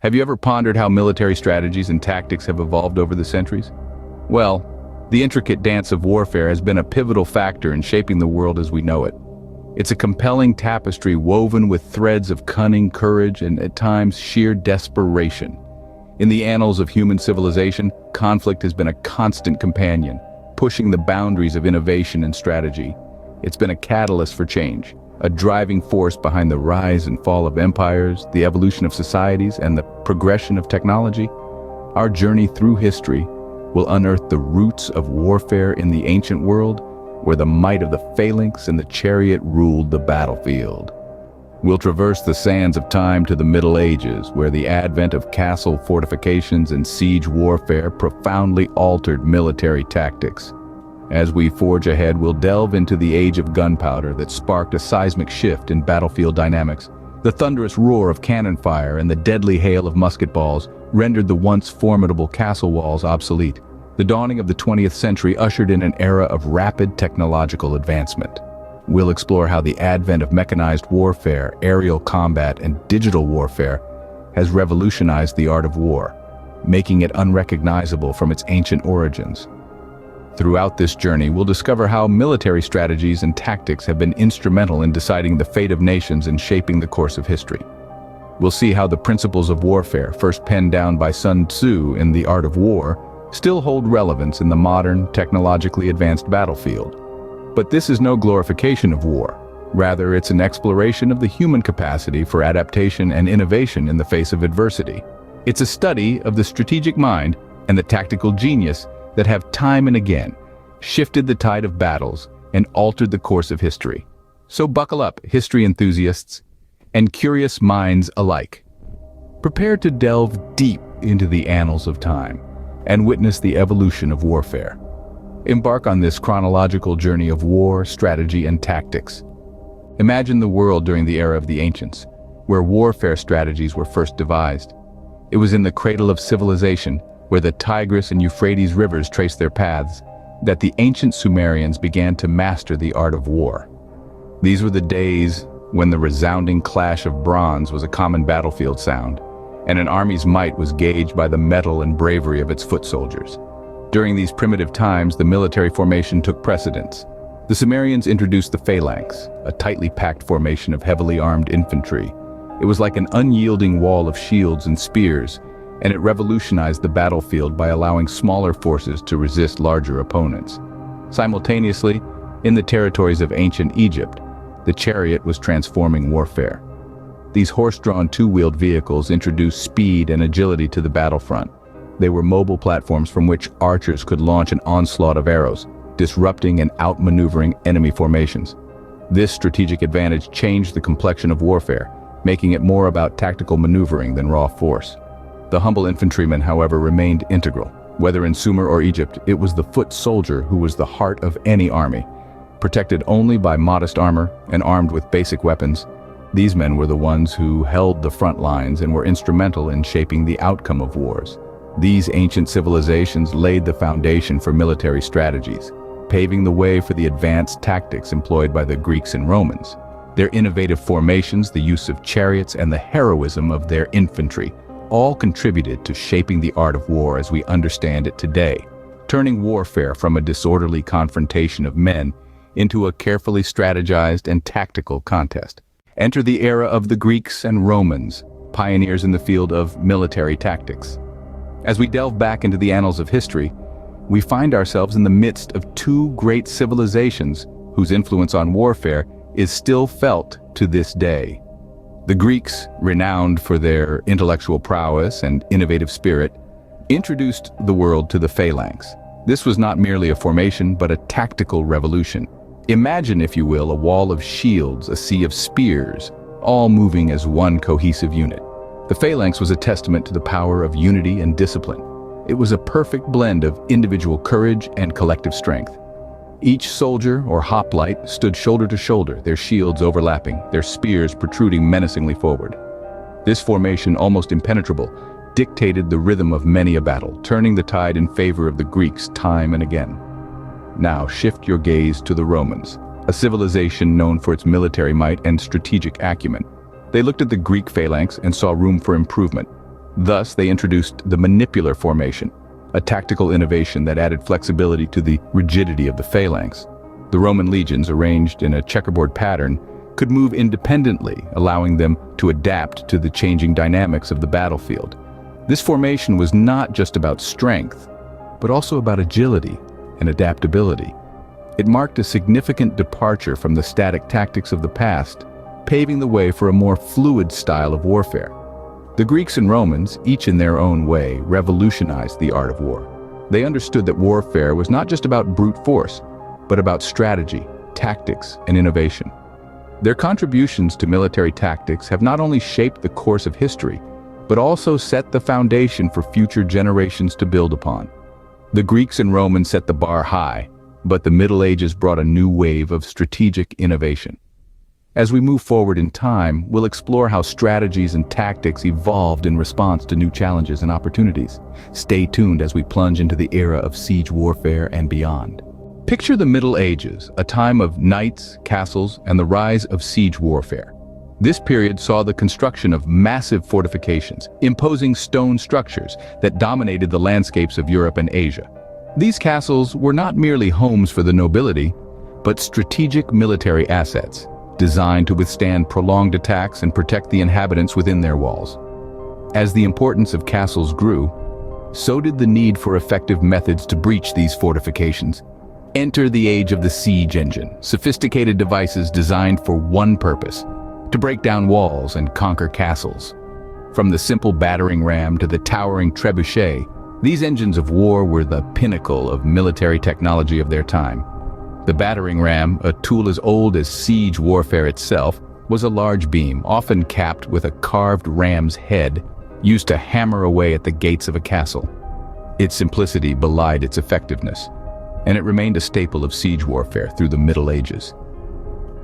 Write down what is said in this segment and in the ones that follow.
Have you ever pondered how military strategies and tactics have evolved over the centuries? Well, the intricate dance of warfare has been a pivotal factor in shaping the world as we know it. It's a compelling tapestry woven with threads of cunning, courage, and at times sheer desperation. In the annals of human civilization, conflict has been a constant companion, pushing the boundaries of innovation and strategy. It's been a catalyst for change, a driving force behind the rise and fall of empires, the evolution of societies, and the progression of technology. Our journey through history will unearth the roots of warfare in the ancient world, where the might of the phalanx and the chariot ruled the battlefield. We'll traverse the sands of time to the Middle Ages, where the advent of castle fortifications and siege warfare profoundly altered military tactics. As we forge ahead, we'll delve into the age of gunpowder that sparked a seismic shift in battlefield dynamics. The thunderous roar of cannon fire and the deadly hail of musket balls rendered the once formidable castle walls obsolete. The dawning of the 20th century ushered in an era of rapid technological advancement. We'll explore how the advent of mechanized warfare, aerial combat, and digital warfare has revolutionized the art of war, making it unrecognizable from its ancient origins. Throughout this journey, we'll discover how military strategies and tactics have been instrumental in deciding the fate of nations and shaping the course of history. We'll see how the principles of warfare, first penned down by Sun Tzu in The Art of War, still hold relevance in the modern, technologically advanced battlefield. But this is no glorification of war. Rather, it's an exploration of the human capacity for adaptation and innovation in the face of adversity. It's a study of the strategic mind and the tactical genius that have time and again shifted the tide of battles and altered the course of history. So buckle up, history enthusiasts and curious minds alike. Prepare to delve deep into the annals of time and witness the evolution of warfare. Embark on this chronological journey of war, strategy, and tactics. Imagine the world during the era of the ancients, where warfare strategies were first devised. It was in the cradle of civilization, where the Tigris and Euphrates rivers traced their paths, that the ancient Sumerians began to master the art of war. These were the days when the resounding clash of bronze was a common battlefield sound, and an army's might was gauged by the mettle and bravery of its foot soldiers. During these primitive times, the military formation took precedence. The Sumerians introduced the phalanx, a tightly packed formation of heavily armed infantry. It was like an unyielding wall of shields and spears, and it revolutionized the battlefield by allowing smaller forces to resist larger opponents. Simultaneously, in the territories of ancient Egypt, the chariot was transforming warfare. These horse-drawn two-wheeled vehicles introduced speed and agility to the battlefront. They were mobile platforms from which archers could launch an onslaught of arrows, disrupting and outmaneuvering enemy formations. This strategic advantage changed the complexion of warfare, making it more about tactical maneuvering than raw force. The humble infantryman, however, remained integral. Whether in Sumer or Egypt, it was the foot soldier who was the heart of any army. Protected only by modest armor and armed with basic weapons, these men were the ones who held the front lines and were instrumental in shaping the outcome of wars. These ancient civilizations laid the foundation for military strategies, paving the way for the advanced tactics employed by the Greeks and Romans. Their innovative formations, the use of chariots, and the heroism of their infantry all contributed to shaping the art of war as we understand it today, turning warfare from a disorderly confrontation of men into a carefully strategized and tactical contest. Enter the era of the Greeks and Romans, pioneers in the field of military tactics. As we delve back into the annals of history, we find ourselves in the midst of two great civilizations whose influence on warfare is still felt to this day. The Greeks, renowned for their intellectual prowess and innovative spirit, introduced the world to the phalanx. This was not merely a formation, but a tactical revolution. Imagine, if you will, a wall of shields, a sea of spears, all moving as one cohesive unit. The phalanx was a testament to the power of unity and discipline. It was a perfect blend of individual courage and collective strength. Each soldier or hoplite stood shoulder to shoulder, their shields overlapping, their spears protruding menacingly forward. This formation, almost impenetrable, dictated the rhythm of many a battle, turning the tide in favor of the Greeks time and again. Now shift your gaze to the Romans, a civilization known for its military might and strategic acumen. They looked at the Greek phalanx and saw room for improvement. Thus, they introduced the manipular formation, a tactical innovation that added flexibility to the rigidity of the phalanx. The Roman legions, arranged in a checkerboard pattern, could move independently, allowing them to adapt to the changing dynamics of the battlefield. This formation was not just about strength, but also about agility and adaptability. It marked a significant departure from the static tactics of the past, paving the way for a more fluid style of warfare. The Greeks and Romans, each in their own way, revolutionized the art of war. They understood that warfare was not just about brute force, but about strategy, tactics, and innovation. Their contributions to military tactics have not only shaped the course of history, but also set the foundation for future generations to build upon. The Greeks and Romans set the bar high, but the Middle Ages brought a new wave of strategic innovation. As we move forward in time, we'll explore how strategies and tactics evolved in response to new challenges and opportunities. Stay tuned as we plunge into the era of siege warfare and beyond. Picture the Middle Ages, a time of knights, castles, and the rise of siege warfare. This period saw the construction of massive fortifications, imposing stone structures that dominated the landscapes of Europe and Asia. These castles were not merely homes for the nobility, but strategic military assets, designed to withstand prolonged attacks and protect the inhabitants within their walls. As the importance of castles grew, so did the need for effective methods to breach these fortifications. Enter the age of the siege engine, sophisticated devices designed for one purpose: to break down walls and conquer castles. From the simple battering ram to the towering trebuchet, these engines of war were the pinnacle of military technology of their time. The battering ram, a tool as old as siege warfare itself, was a large beam, often capped with a carved ram's head, used to hammer away at the gates of a castle. Its simplicity belied its effectiveness, and it remained a staple of siege warfare through the Middle Ages.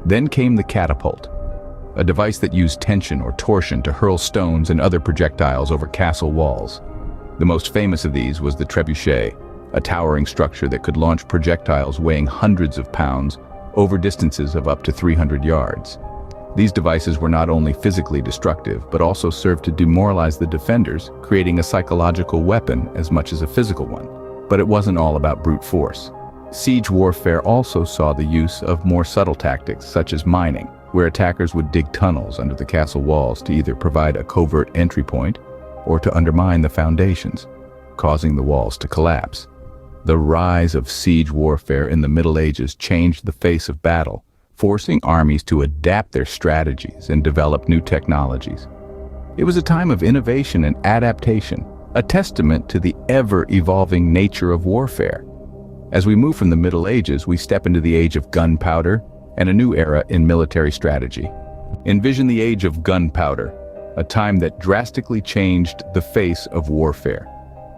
Then came the catapult, a device that used tension or torsion to hurl stones and other projectiles over castle walls. The most famous of these was the trebuchet, a towering structure that could launch projectiles weighing hundreds of pounds over distances of up to 300 yards. These devices were not only physically destructive, but also served to demoralize the defenders, creating a psychological weapon as much as a physical one. But it wasn't all about brute force. Siege warfare also saw the use of more subtle tactics, such as mining, where attackers would dig tunnels under the castle walls to either provide a covert entry point or to undermine the foundations, causing the walls to collapse. The rise of siege warfare in the Middle Ages changed the face of battle, forcing armies to adapt their strategies and develop new technologies. It was a time of innovation and adaptation, a testament to the ever-evolving nature of warfare. As we move from the Middle Ages, we step into the age of gunpowder and a new era in military strategy. Envision the age of gunpowder, a time that drastically changed the face of warfare.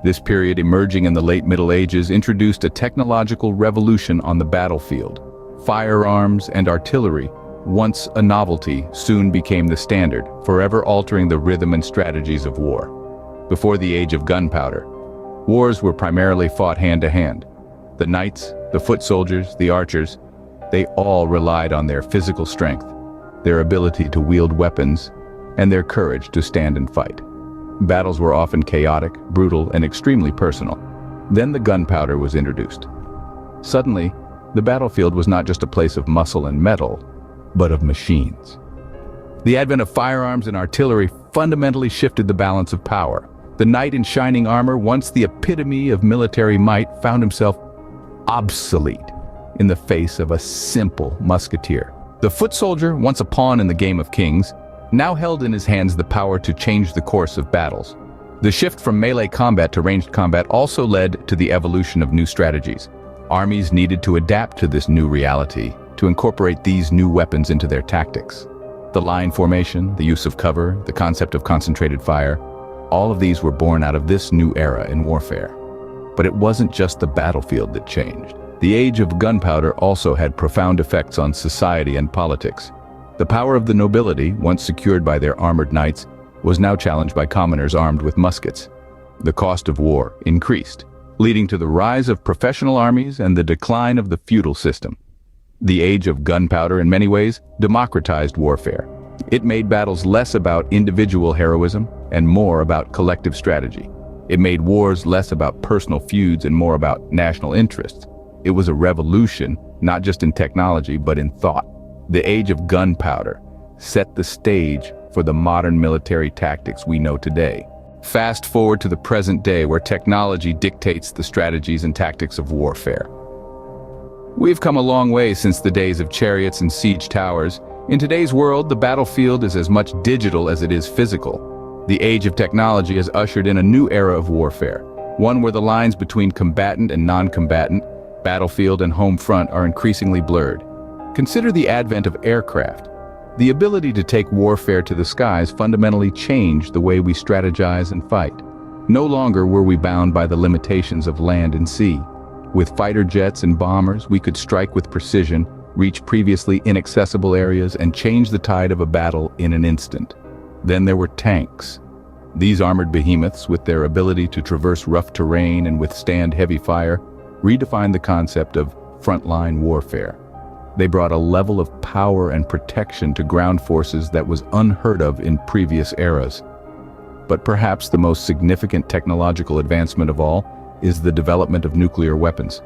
This period, emerging in the late Middle Ages, introduced a technological revolution on the battlefield. Firearms and artillery, once a novelty, soon became the standard, forever altering the rhythm and strategies of war. Before the age of gunpowder, wars were primarily fought hand-to-hand. The knights, the foot soldiers, the archers, they all relied on their physical strength, their ability to wield weapons, and their courage to stand and fight. Battles were often chaotic, brutal, and extremely personal. Then the gunpowder was introduced. Suddenly, the battlefield was not just a place of muscle and metal, but of machines. The advent of firearms and artillery fundamentally shifted the balance of power. The knight in shining armor, once the epitome of military might, found himself obsolete in the face of a simple musketeer. The foot soldier, once a pawn in the game of kings, now held in his hands the power to change the course of battles. The shift from melee combat to ranged combat also led to the evolution of new strategies. Armies needed to adapt to this new reality, to incorporate these new weapons into their tactics. The line formation, the use of cover, the concept of concentrated fire, all of these were born out of this new era in warfare. But it wasn't just the battlefield that changed. The age of gunpowder also had profound effects on society and politics. The power of the nobility, once secured by their armored knights, was now challenged by commoners armed with muskets. The cost of war increased, leading to the rise of professional armies and the decline of the feudal system. The age of gunpowder, in many ways, democratized warfare. It made battles less about individual heroism and more about collective strategy. It made wars less about personal feuds and more about national interests. It was a revolution, not just in technology, but in thought. The age of gunpowder set the stage for the modern military tactics we know today. Fast forward to the present day, where technology dictates the strategies and tactics of warfare. We've come a long way since the days of chariots and siege towers. In today's world, the battlefield is as much digital as it is physical. The age of technology has ushered in a new era of warfare, one where the lines between combatant and non-combatant, battlefield and home front are increasingly blurred. Consider the advent of aircraft. The ability to take warfare to the skies fundamentally changed the way we strategize and fight. No longer were we bound by the limitations of land and sea. With fighter jets and bombers, we could strike with precision, reach previously inaccessible areas, and change the tide of a battle in an instant. Then there were tanks. These armored behemoths, with their ability to traverse rough terrain and withstand heavy fire, redefined the concept of frontline warfare. They brought a level of power and protection to ground forces that was unheard of in previous eras. But perhaps the most significant technological advancement of all is the development of nuclear weapons.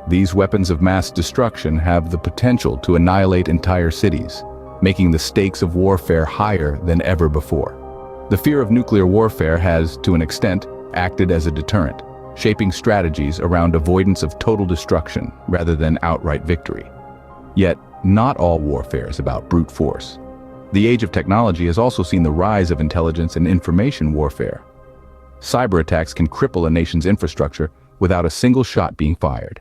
These weapons of mass destruction have the potential to annihilate entire cities, making the stakes of warfare higher than ever before. The fear of nuclear warfare has, to an extent, acted as a deterrent, shaping strategies around avoidance of total destruction rather than outright victory. Yet, not all warfare is about brute force. The age of technology has also seen the rise of intelligence and information warfare. Cyber attacks can cripple a nation's infrastructure without a single shot being fired.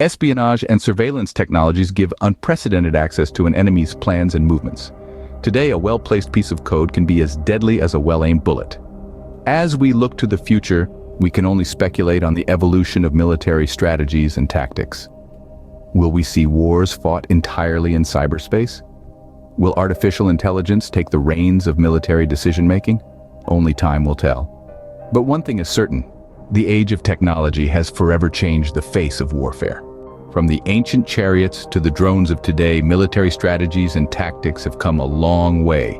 Espionage and surveillance technologies give unprecedented access to an enemy's plans and movements. Today, a well-placed piece of code can be as deadly as a well-aimed bullet. As we look to the future, we can only speculate on the evolution of military strategies and tactics. Will we see wars fought entirely in cyberspace? Will artificial intelligence take the reins of military decision-making? Only time will tell. But one thing is certain: the age of technology has forever changed the face of warfare. From the ancient chariots to the drones of today, military strategies and tactics have come a long way.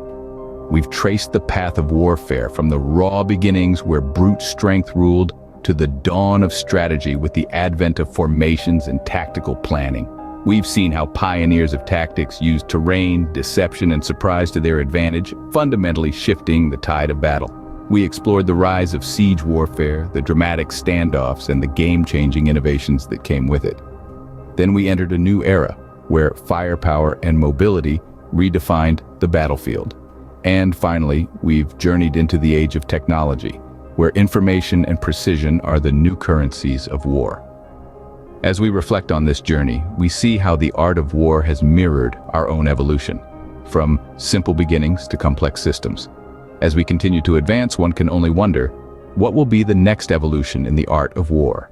We've traced the path of warfare from the raw beginnings where brute strength ruled to the dawn of strategy with the advent of formations and tactical planning. We've seen how pioneers of tactics used terrain, deception, and surprise to their advantage, fundamentally shifting the tide of battle. We explored the rise of siege warfare, the dramatic standoffs, and the game-changing innovations that came with it. Then we entered a new era, where firepower and mobility redefined the battlefield. And finally, we've journeyed into the age of technology, where information and precision are the new currencies of war. As we reflect on this journey, we see how the art of war has mirrored our own evolution, from simple beginnings to complex systems. As we continue to advance, one can only wonder, what will be the next evolution in the art of war?